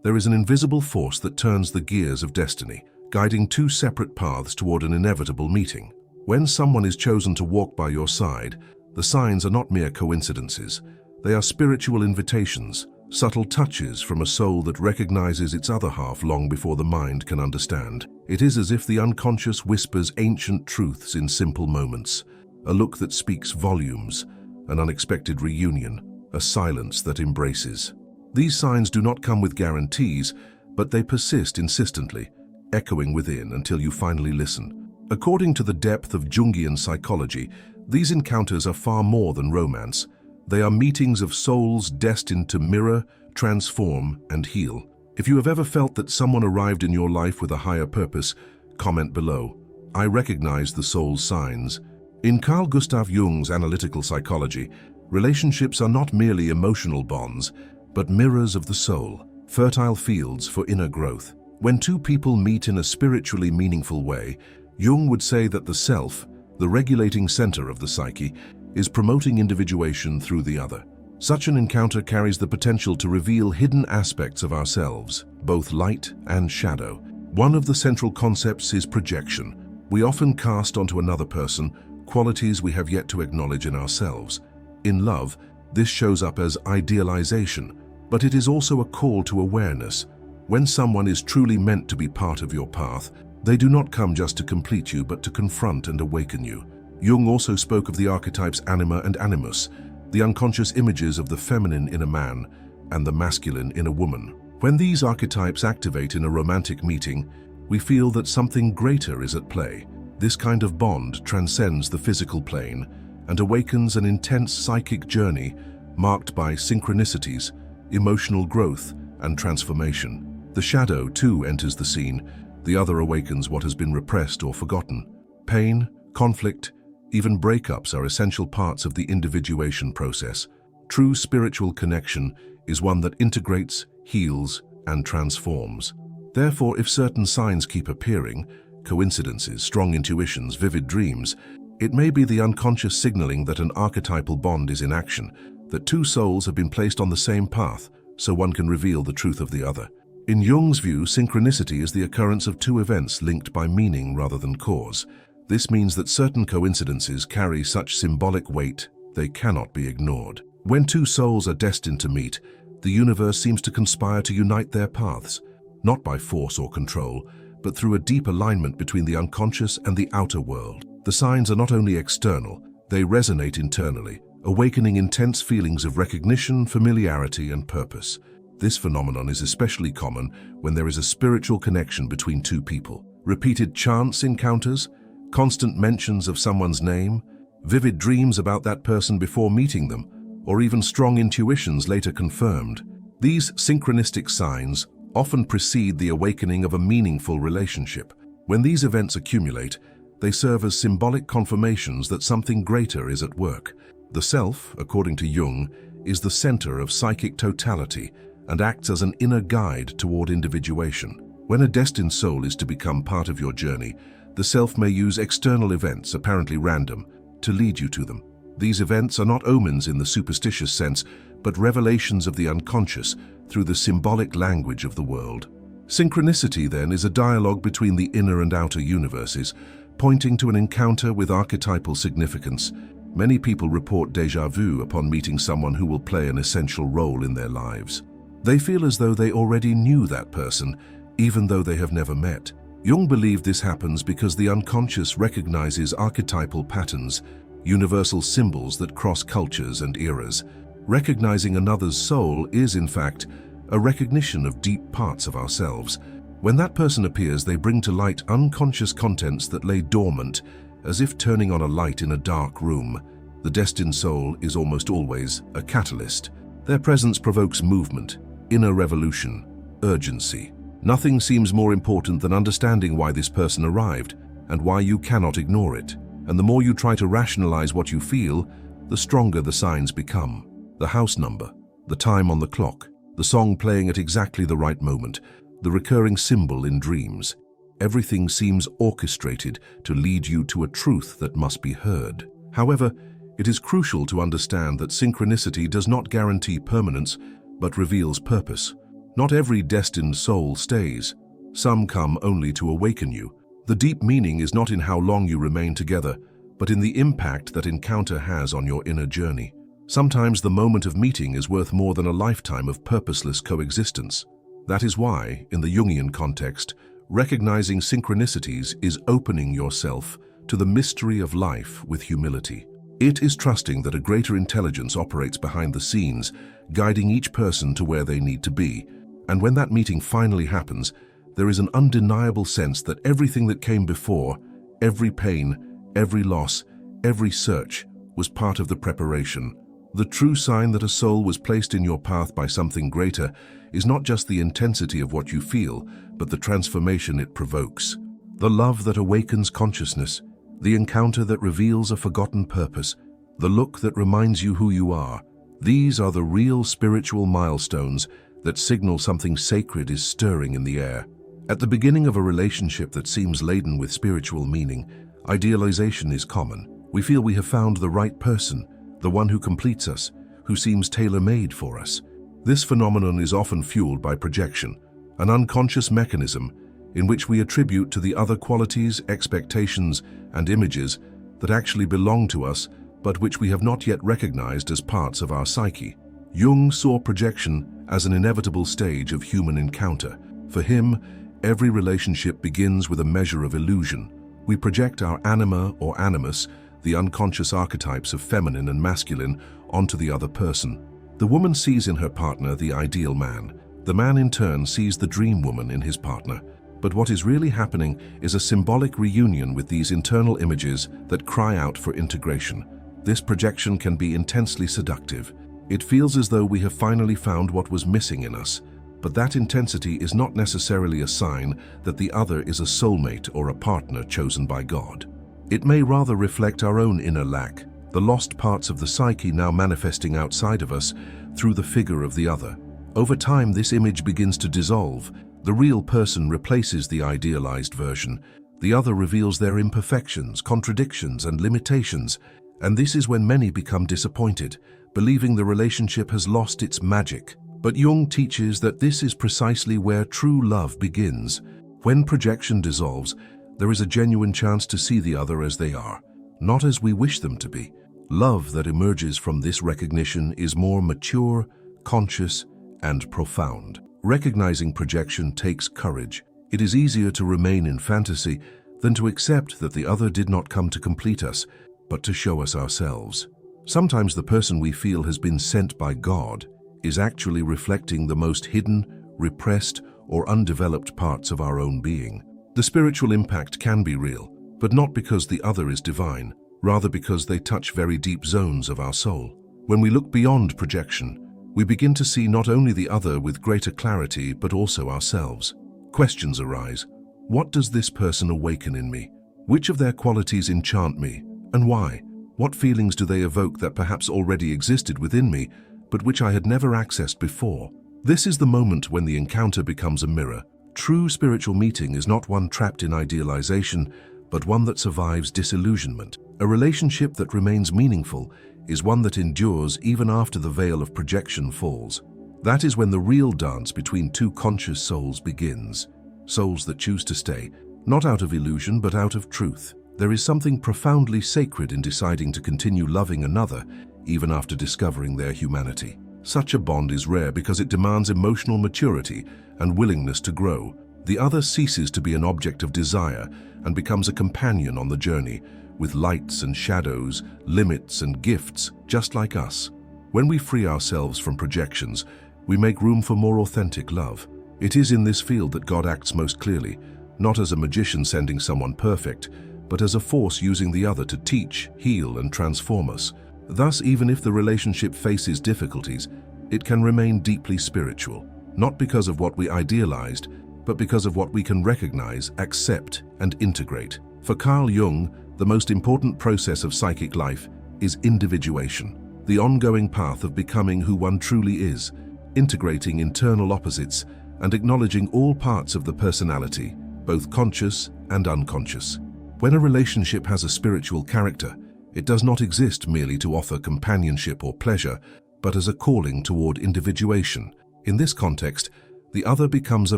There is an invisible force that turns the gears of destiny, guiding two separate paths toward an inevitable meeting. When someone is chosen to walk by your side, the signs are not mere coincidences. They are spiritual invitations, subtle touches from a soul that recognizes its other half long before the mind can understand. It is as if the unconscious whispers ancient truths in simple moments, a look that speaks volumes, an unexpected reunion, a silence that embraces. These signs do not come with guarantees, but they persist insistently, echoing within until you finally listen. According to the depth of Jungian psychology, these encounters are far more than romance. They are meetings of souls destined to mirror, transform, and heal. If you have ever felt that someone arrived in your life with a higher purpose, comment below. I recognize the soul's signs. In Carl Gustav Jung's analytical psychology, relationships are not merely emotional bonds, but mirrors of the soul, fertile fields for inner growth. When two people meet in a spiritually meaningful way, Jung would say that the self, the regulating center of the psyche, is promoting individuation through the other. Such an encounter carries the potential to reveal hidden aspects of ourselves, both light and shadow. One of the central concepts is projection. We often cast onto another person qualities we have yet to acknowledge in ourselves. In love, this shows up as idealization, but it is also a call to awareness. When someone is truly meant to be part of your path, they do not come just to complete you, but to confront and awaken you. Jung also spoke of the archetypes anima and animus, the unconscious images of the feminine in a man and the masculine in a woman. When these archetypes activate in a romantic meeting, we feel that something greater is at play. This kind of bond transcends the physical plane and awakens an intense psychic journey marked by synchronicities, emotional growth, and transformation. The shadow, too, enters the scene. The other awakens what has been repressed or forgotten. Pain, conflict, even breakups are essential parts of the individuation process. True spiritual connection is one that integrates, heals, and transforms. Therefore, if certain signs keep appearing, coincidences, strong intuitions, vivid dreams, it may be the unconscious signaling that an archetypal bond is in action, that two souls have been placed on the same path, so one can reveal the truth of the other. In Jung's view, synchronicity is the occurrence of two events linked by meaning rather than cause. This means that certain coincidences carry such symbolic weight they cannot be ignored. When two souls are destined to meet, the universe seems to conspire to unite their paths, not by force or control, but through a deep alignment between the unconscious and the outer world. The signs are not only external, they resonate internally, awakening intense feelings of recognition, familiarity, and purpose. This phenomenon is especially common when there is a spiritual connection between two people. Repeated chance encounters, constant mentions of someone's name, vivid dreams about that person before meeting them, or even strong intuitions later confirmed. These synchronistic signs often precede the awakening of a meaningful relationship. When these events accumulate, they serve as symbolic confirmations that something greater is at work. The self, according to Jung, is the center of psychic totality and acts as an inner guide toward individuation. When a destined soul is to become part of your journey, the self may use external events, apparently random, to lead you to them. These events are not omens in the superstitious sense, but revelations of the unconscious through the symbolic language of the world. Synchronicity, then, is a dialogue between the inner and outer universes, pointing to an encounter with archetypal significance. Many people report déjà vu upon meeting someone who will play an essential role in their lives. They feel as though they already knew that person, even though they have never met. Jung believed this happens because the unconscious recognizes archetypal patterns, universal symbols that cross cultures and eras. Recognizing another's soul is, in fact, a recognition of deep parts of ourselves. When that person appears, they bring to light unconscious contents that lay dormant, as if turning on a light in a dark room. The destined soul is almost always a catalyst. Their presence provokes movement, inner revolution, urgency. Nothing seems more important than understanding why this person arrived and why you cannot ignore it. And the more you try to rationalize what you feel, the stronger the signs become. The house number, the time on the clock, the song playing at exactly the right moment, the recurring symbol in dreams. Everything seems orchestrated to lead you to a truth that must be heard. However, it is crucial to understand that synchronicity does not guarantee permanence, but reveals purpose. Not every destined soul stays. Some come only to awaken you. The deep meaning is not in how long you remain together, but in the impact that encounter has on your inner journey. Sometimes the moment of meeting is worth more than a lifetime of purposeless coexistence. That is why, in the Jungian context, recognizing synchronicities is opening yourself to the mystery of life with humility. It is trusting that a greater intelligence operates behind the scenes, guiding each person to where they need to be. And when that meeting finally happens, there is an undeniable sense that everything that came before, every pain, every loss, every search, was part of the preparation. The true sign that a soul was placed in your path by something greater is not just the intensity of what you feel, but the transformation it provokes. The love that awakens consciousness, the encounter that reveals a forgotten purpose, the look that reminds you who you are. These are the real spiritual milestones that signal something sacred is stirring in the air. At the beginning of a relationship that seems laden with spiritual meaning, idealization is common. We feel we have found the right person, the one who completes us, who seems tailor-made for us. This phenomenon is often fueled by projection, an unconscious mechanism in which we attribute to the other qualities, expectations, and images that actually belong to us, but which we have not yet recognized as parts of our psyche. Jung saw projection as an inevitable stage of human encounter. For him, every relationship begins with a measure of illusion. We project our anima or animus, the unconscious archetypes of feminine and masculine, onto the other person. The woman sees in her partner the ideal man. The man in turn sees the dream woman in his partner. But what is really happening is a symbolic reunion with these internal images that cry out for integration. This projection can be intensely seductive. It feels as though we have finally found what was missing in us. But that intensity is not necessarily a sign that the other is a soulmate or a partner chosen by God. It may rather reflect our own inner lack, the lost parts of the psyche now manifesting outside of us through the figure of the other. Over time, this image begins to dissolve. The real person replaces the idealized version. The other reveals their imperfections, contradictions, and limitations. And this is when many become disappointed, believing the relationship has lost its magic. But Jung teaches that this is precisely where true love begins. When projection dissolves, there is a genuine chance to see the other as they are, not as we wish them to be. Love that emerges from this recognition is more mature, conscious, and profound. Recognizing projection takes courage. It is easier to remain in fantasy than to accept that the other did not come to complete us, but to show us ourselves. Sometimes the person we feel has been sent by God is actually reflecting the most hidden, repressed, or undeveloped parts of our own being. The spiritual impact can be real, but not because the other is divine, rather because they touch very deep zones of our soul. When we look beyond projection, we begin to see not only the other with greater clarity, but also ourselves. Questions arise. What does this person awaken in me? Which of their qualities enchant me, and why? What feelings do they evoke that perhaps already existed within me, but which I had never accessed before? This is the moment when the encounter becomes a mirror. True spiritual meeting is not one trapped in idealization, but one that survives disillusionment. A relationship that remains meaningful is one that endures even after the veil of projection falls. That is when the real dance between two conscious souls begins. Souls that choose to stay, not out of illusion, but out of truth. There is something profoundly sacred in deciding to continue loving another, even after discovering their humanity. Such a bond is rare because it demands emotional maturity and willingness to grow. The other ceases to be an object of desire and becomes a companion on the journey, with lights and shadows, limits and gifts, just like us. When we free ourselves from projections, we make room for more authentic love. It is in this field that God acts most clearly, not as a magician sending someone perfect, but as a force using the other to teach, heal, and transform us. Thus, even if the relationship faces difficulties, it can remain deeply spiritual, not because of what we idealized, but because of what we can recognize, accept, and integrate. For Carl Jung, the most important process of psychic life is individuation, the ongoing path of becoming who one truly is, integrating internal opposites and acknowledging all parts of the personality, both conscious and unconscious. When a relationship has a spiritual character, it does not exist merely to offer companionship or pleasure, but as a calling toward individuation. In this context, The other becomes a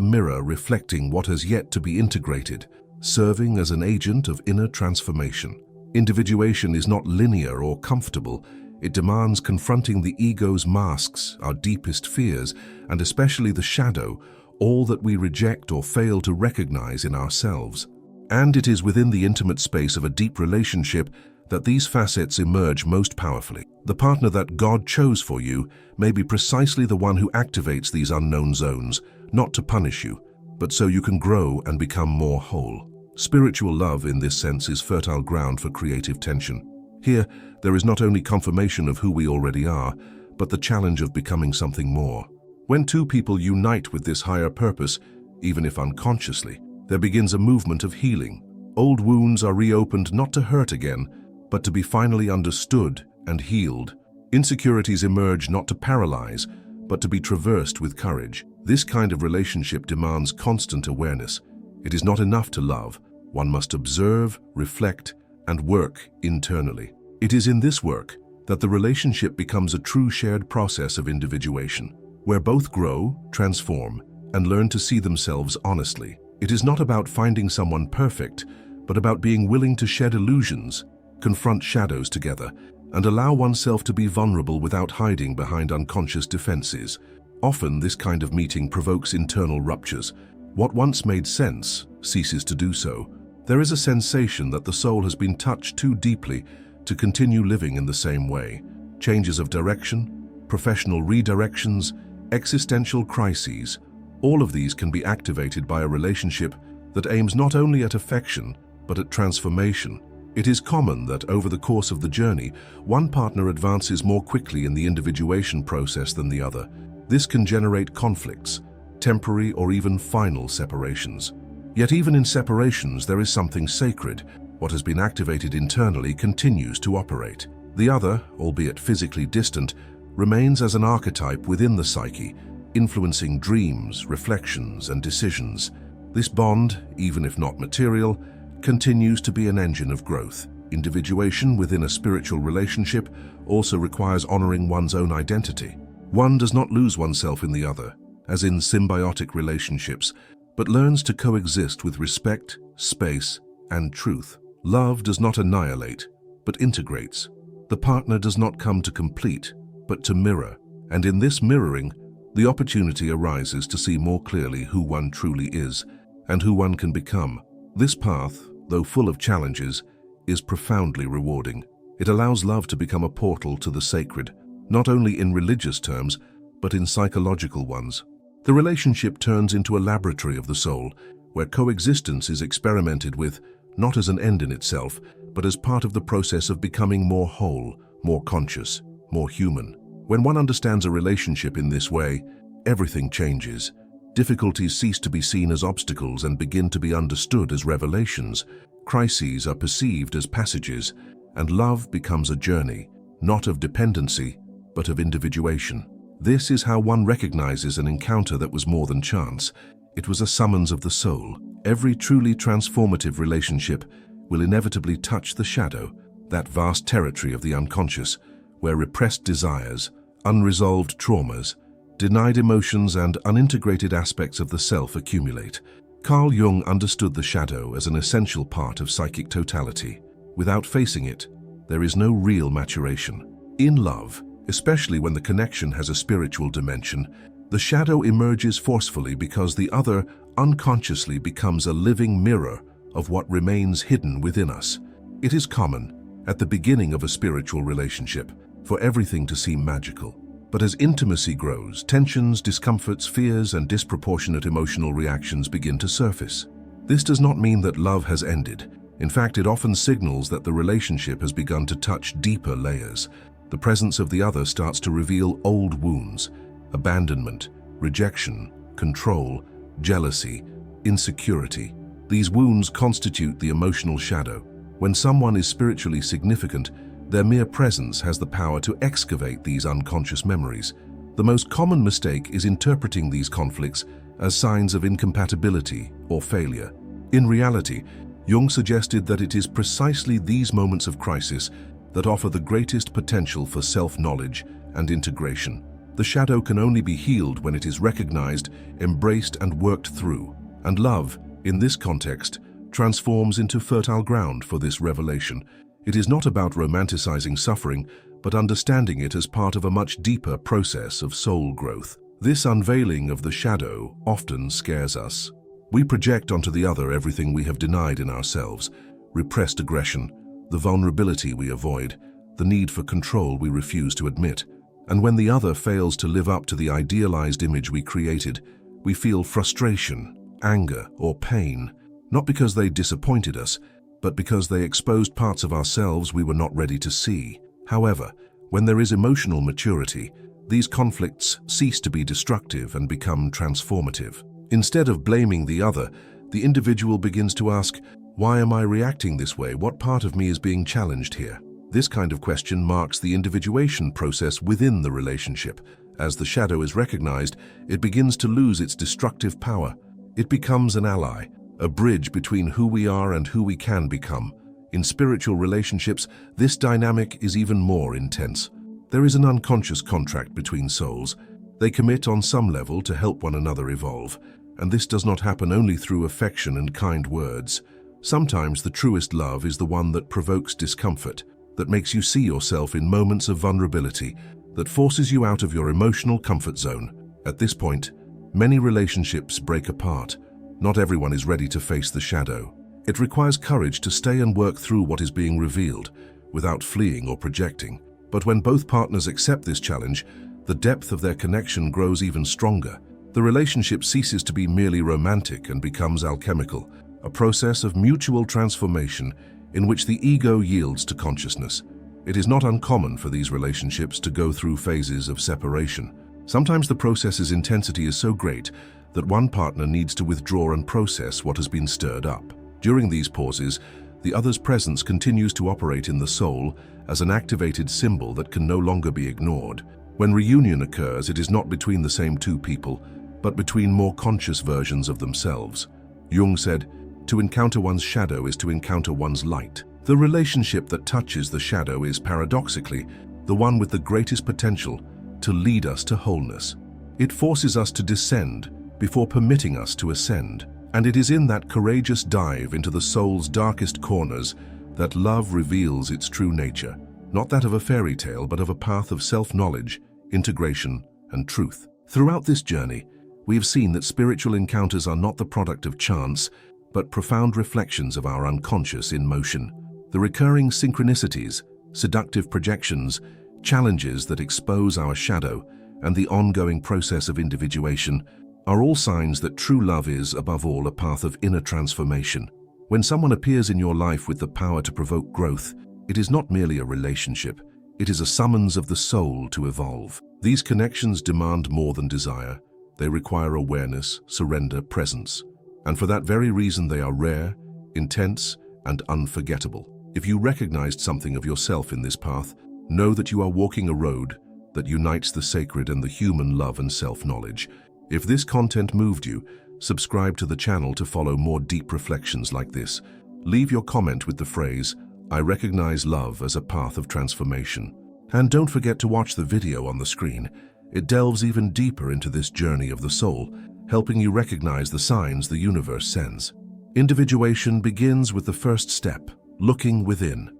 mirror reflecting what has yet to be integrated, serving as an agent of inner transformation. Individuation is not linear or comfortable. It demands confronting the ego's masks, our deepest fears, and especially the shadow, all that we reject or fail to recognize in ourselves. And it is within the intimate space of a deep relationship that these facets emerge most powerfully. The partner that God chose for you may be precisely the one who activates these unknown zones, not to punish you, but so you can grow and become more whole. Spiritual love, in this sense, is fertile ground for creative tension. Here, there is not only confirmation of who we already are, but the challenge of becoming something more. When two people unite with this higher purpose, even if unconsciously, there begins a movement of healing. Old wounds are reopened not to hurt again, but to be finally understood and healed. Insecurities emerge not to paralyze, but to be traversed with courage. This kind of relationship demands constant awareness. It is not enough to love. One must observe, reflect, and work internally. It is in this work that the relationship becomes a true shared process of individuation, where both grow, transform, and learn to see themselves honestly. It is not about finding someone perfect, but about being willing to shed illusions, confront shadows together, and allow oneself to be vulnerable without hiding behind unconscious defenses. Often, this kind of meeting provokes internal ruptures. What once made sense ceases to do so. There is a sensation that the soul has been touched too deeply to continue living in the same way. Changes of direction, professional redirections, existential crises, all of these can be activated by a relationship that aims not only at affection, but at transformation. It is common that over the course of the journey, one partner advances more quickly in the individuation process than the other. This can generate conflicts, temporary or even final separations. Yet even in separations, there is something sacred. What has been activated internally continues to operate. The other, albeit physically distant, remains as an archetype within the psyche, influencing dreams, reflections, and decisions. This bond, even if not material, continues to be an engine of growth. Individuation within a spiritual relationship also requires honoring one's own identity. One does not lose oneself in the other, as in symbiotic relationships, but learns to coexist with respect, space, and truth. Love does not annihilate, but integrates. The partner does not come to complete, but to mirror, and in this mirroring, the opportunity arises to see more clearly who one truly is and who one can become. This path, though full of challenges, is profoundly rewarding. It allows love to become a portal to the sacred, not only in religious terms, but in psychological ones. The relationship turns into a laboratory of the soul, where coexistence is experimented with, not as an end in itself, but as part of the process of becoming more whole, more conscious, more human. When one understands a relationship in this way, everything changes. Difficulties cease to be seen as obstacles and begin to be understood as revelations. Crises are perceived as passages, and love becomes a journey, not of dependency, but of individuation. This is how one recognizes an encounter that was more than chance. It was a summons of the soul. Every truly transformative relationship will inevitably touch the shadow, that vast territory of the unconscious, where repressed desires, unresolved traumas, denied emotions, and unintegrated aspects of the self accumulate. Carl Jung understood the shadow as an essential part of psychic totality. Without facing it, there is no real maturation. In love, especially when the connection has a spiritual dimension, the shadow emerges forcefully because the other unconsciously becomes a living mirror of what remains hidden within us. It is common, at the beginning of a spiritual relationship, for everything to seem magical. But as intimacy grows, tensions, discomforts, fears, and disproportionate emotional reactions begin to surface. This does not mean that love has ended. In fact, it often signals that the relationship has begun to touch deeper layers. The presence of the other starts to reveal old wounds: abandonment, rejection, control, jealousy, insecurity. These wounds constitute the emotional shadow. When someone is spiritually significant, their mere presence has the power to excavate these unconscious memories. The most common mistake is interpreting these conflicts as signs of incompatibility or failure. In reality, Jung suggested that it is precisely these moments of crisis that offer the greatest potential for self-knowledge and integration. The shadow can only be healed when it is recognized, embraced, and worked through. And love, in this context, transforms into fertile ground for this revelation. It is not about romanticizing suffering, but understanding it as part of a much deeper process of soul growth. This unveiling of the shadow often scares us. We project onto the other everything we have denied in ourselves: repressed aggression, the vulnerability we avoid, the need for control we refuse to admit. And when the other fails to live up to the idealized image we created, we feel frustration, anger, or pain, not because they disappointed us, but because they exposed parts of ourselves we were not ready to see. However, when there is emotional maturity, these conflicts cease to be destructive and become transformative. Instead of blaming the other, the individual begins to ask, "Why am I reacting this way? What part of me is being challenged here?" This kind of question marks the individuation process within the relationship. As the shadow is recognized, it begins to lose its destructive power. It becomes an ally, a bridge between who we are and who we can become. In spiritual relationships, this dynamic is even more intense. There is an unconscious contract between souls. They commit on some level to help one another evolve, and this does not happen only through affection and kind words. Sometimes the truest love is the one that provokes discomfort, that makes you see yourself in moments of vulnerability, that forces you out of your emotional comfort zone. At this point, many relationships break apart. Not everyone is ready to face the shadow. It requires courage to stay and work through what is being revealed, without fleeing or projecting. But when both partners accept this challenge, the depth of their connection grows even stronger. The relationship ceases to be merely romantic and becomes alchemical, a process of mutual transformation in which the ego yields to consciousness. It is not uncommon for these relationships to go through phases of separation. Sometimes the process's intensity is so great that one partner needs to withdraw and process what has been stirred up. During these pauses, the other's presence continues to operate in the soul as an activated symbol that can no longer be ignored. When reunion occurs, it is not between the same two people, but between more conscious versions of themselves. Jung said, "To encounter one's shadow is to encounter one's light." The relationship that touches the shadow is paradoxically the one with the greatest potential to lead us to wholeness. It forces us to descend before permitting us to ascend. And it is in that courageous dive into the soul's darkest corners that love reveals its true nature, not that of a fairy tale, but of a path of self-knowledge, integration, and truth. Throughout this journey, we have seen that spiritual encounters are not the product of chance, but profound reflections of our unconscious in motion. The recurring synchronicities, seductive projections, challenges that expose our shadow, and the ongoing process of individuation are all signs that true love is, above all, a path of inner transformation. When someone appears in your life with the power to provoke growth, it is not merely a relationship, it is a summons of the soul to evolve. These connections demand more than desire. They require awareness, surrender, presence. And for that very reason they are rare, intense, and unforgettable. If you recognized something of yourself in this path, know that you are walking a road that unites the sacred and the human love and self-knowledge. If this content moved you, subscribe to the channel to follow more deep reflections like this. Leave your comment with the phrase, "I recognize love as a path of transformation." And don't forget to watch the video on the screen. It delves even deeper into this journey of the soul, helping you recognize the signs the universe sends. Individuation begins with the first step, looking within.